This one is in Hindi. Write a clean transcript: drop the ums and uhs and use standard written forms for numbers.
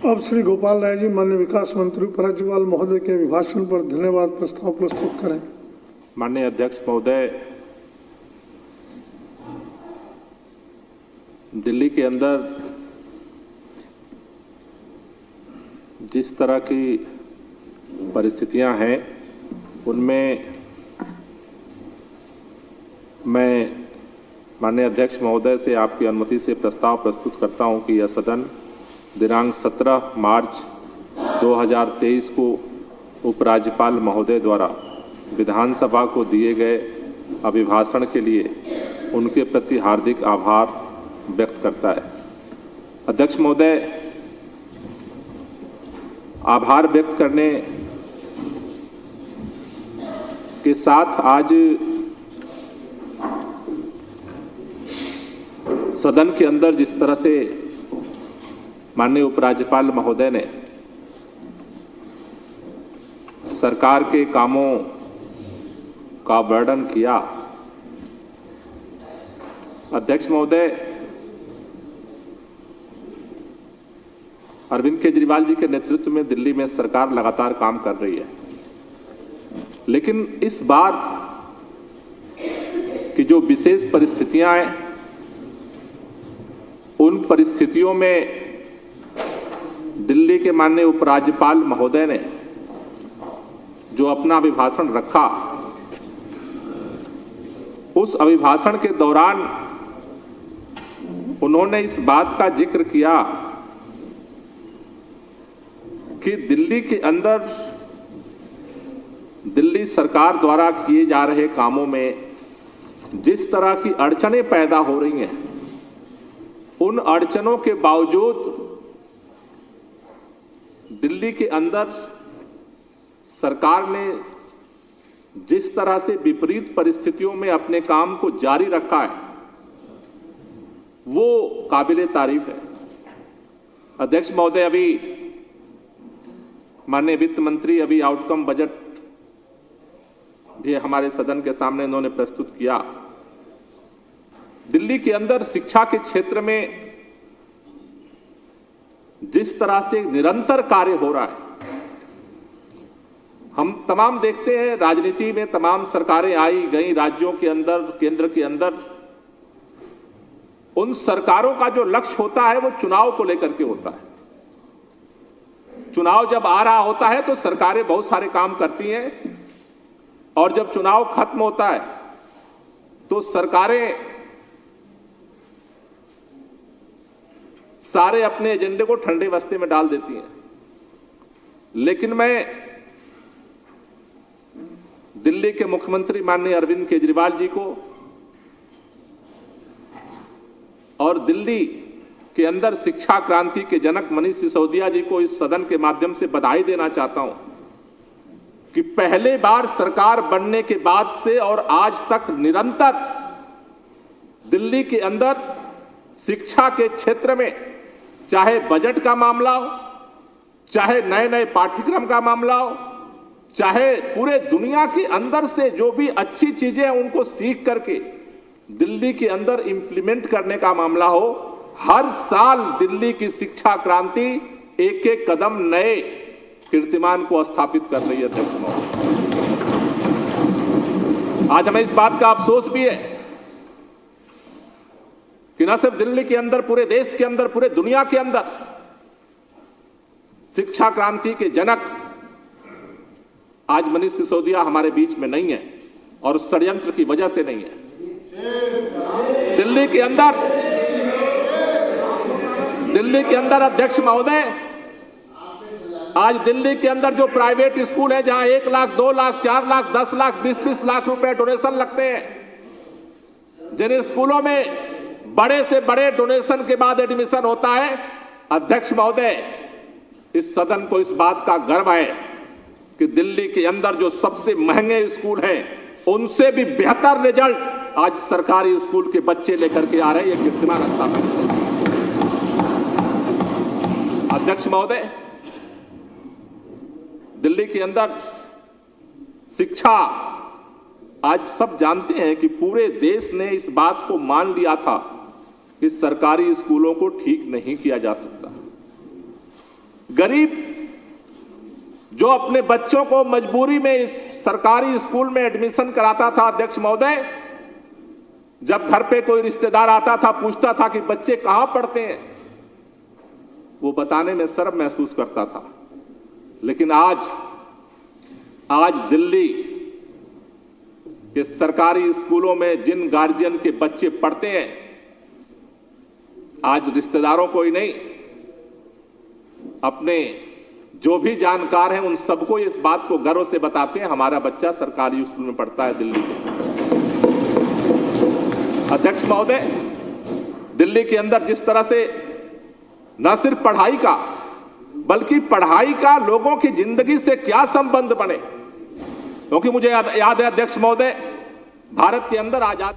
अब श्री गोपाल राय जी माननीय विकास मंत्री उपराज्यपाल महोदय के अभिभाषण पर धन्यवाद प्रस्ताव प्रस्तुत करें। माननीय अध्यक्ष महोदय, दिल्ली के अंदर जिस तरह की परिस्थितियां हैं उनमें मैं माननीय अध्यक्ष महोदय से आपकी अनुमति से प्रस्ताव प्रस्तुत करता हूं कि यह सदन दिनांक 17 मार्च 2023 को उपराज्यपाल महोदय द्वारा विधानसभा को दिए गए अभिभाषण के लिए उनके प्रति हार्दिक आभार व्यक्त करता है। अध्यक्ष महोदय, आभार व्यक्त करने के साथ आज सदन के अंदर जिस तरह से माननीय उपराज्यपाल महोदय ने सरकार के कामों का वर्णन किया, अध्यक्ष महोदय, अरविंद केजरीवाल जी के नेतृत्व में दिल्ली में सरकार लगातार काम कर रही है, लेकिन इस बार की जो विशेष परिस्थितियां हैं उन परिस्थितियों में दिल्ली के माननीय उपराज्यपाल महोदय ने जो अपना अभिभाषण रखा, उस अभिभाषण के दौरान उन्होंने इस बात का जिक्र किया कि दिल्ली के अंदर दिल्ली सरकार द्वारा किए जा रहे कामों में जिस तरह की अड़चनें पैदा हो रही हैं, उन अड़चनों के बावजूद दिल्ली के अंदर सरकार ने जिस तरह से विपरीत परिस्थितियों में अपने काम को जारी रखा है, वो काबिले तारीफ है। अध्यक्ष महोदय, अभी माननीय वित्त मंत्री अभी आउटकम बजट भी हमारे सदन के सामने इन्होंने प्रस्तुत किया। दिल्ली के अंदर शिक्षा के क्षेत्र में जिस तरह से निरंतर कार्य हो रहा है, हम तमाम देखते हैं राजनीति में तमाम सरकारें आई गई राज्यों के अंदर, केंद्र के अंदर, उन सरकारों का जो लक्ष्य होता है वो चुनाव को लेकर के होता है। चुनाव जब आ रहा होता है तो सरकारें बहुत सारे काम करती हैं और जब चुनाव खत्म होता है तो सरकारें सारे अपने एजेंडे को ठंडे बस्ते में डाल देती हैं। लेकिन मैं दिल्ली के मुख्यमंत्री माननीय अरविंद केजरीवाल जी को और दिल्ली के अंदर शिक्षा क्रांति के जनक मनीष सिसोदिया जी को इस सदन के माध्यम से बधाई देना चाहता हूं कि पहले बार सरकार बनने के बाद से और आज तक निरंतर दिल्ली के अंदर शिक्षा के क्षेत्र में चाहे बजट का मामला हो, चाहे नए नए पाठ्यक्रम का मामला हो, चाहे पूरे दुनिया के अंदर से जो भी अच्छी चीजें हैं उनको सीख करके दिल्ली के अंदर इंप्लीमेंट करने का मामला हो, हर साल दिल्ली की शिक्षा क्रांति एक एक कदम नए कीर्तिमान को स्थापित कर रही है। अध्यक्ष महोदय, आज हमें इस बात का अफसोस भी है कि न सिर्फ दिल्ली के अंदर, पूरे देश के अंदर, पूरे दुनिया के अंदर शिक्षा क्रांति के जनक आज मनीष सिसोदिया हमारे बीच में नहीं है और षड्यंत्र की वजह से नहीं है। दिल्ली के अंदर अध्यक्ष महोदय, आज दिल्ली के अंदर जो प्राइवेट स्कूल है जहां 1 लाख, 2 लाख, 4 लाख, 10 लाख, 20-20 लाख रुपए डोनेशन लगते हैं, जिन स्कूलों में बड़े से बड़े डोनेशन के बाद एडमिशन होता है, अध्यक्ष महोदय, इस सदन को इस बात का गर्व है कि दिल्ली के अंदर जो सबसे महंगे स्कूल हैं उनसे भी बेहतर रिजल्ट आज सरकारी स्कूल के बच्चे लेकर के आ रहे हैं। ये कीर्तिमान स्थापित है। अध्यक्ष महोदय, दिल्ली के अंदर शिक्षा, आज सब जानते हैं कि पूरे देश ने इस बात को मान लिया था कि सरकारी स्कूलों को ठीक नहीं किया जा सकता। गरीब जो अपने बच्चों को मजबूरी में इस सरकारी स्कूल में एडमिशन कराता था, अध्यक्ष महोदय, जब घर पे कोई रिश्तेदार आता था, पूछता था कि बच्चे कहां पढ़ते हैं, वो बताने में शर्म महसूस करता था। लेकिन आज दिल्ली के सरकारी स्कूलों में जिन गार्जियन के बच्चे पढ़ते हैं, आज रिश्तेदारों को ही नहीं, अपने जो भी जानकार हैं उन सबको इस बात को गर्व से बताते हैं, हमारा बच्चा सरकारी स्कूल में पढ़ता है दिल्ली में। अध्यक्ष महोदय, दिल्ली के अंदर जिस तरह से न सिर्फ पढ़ाई का बल्कि पढ़ाई का लोगों की जिंदगी से क्या संबंध बने, क्योंकि मुझे याद है अध्यक्ष महोदय, भारत के अंदर आजादी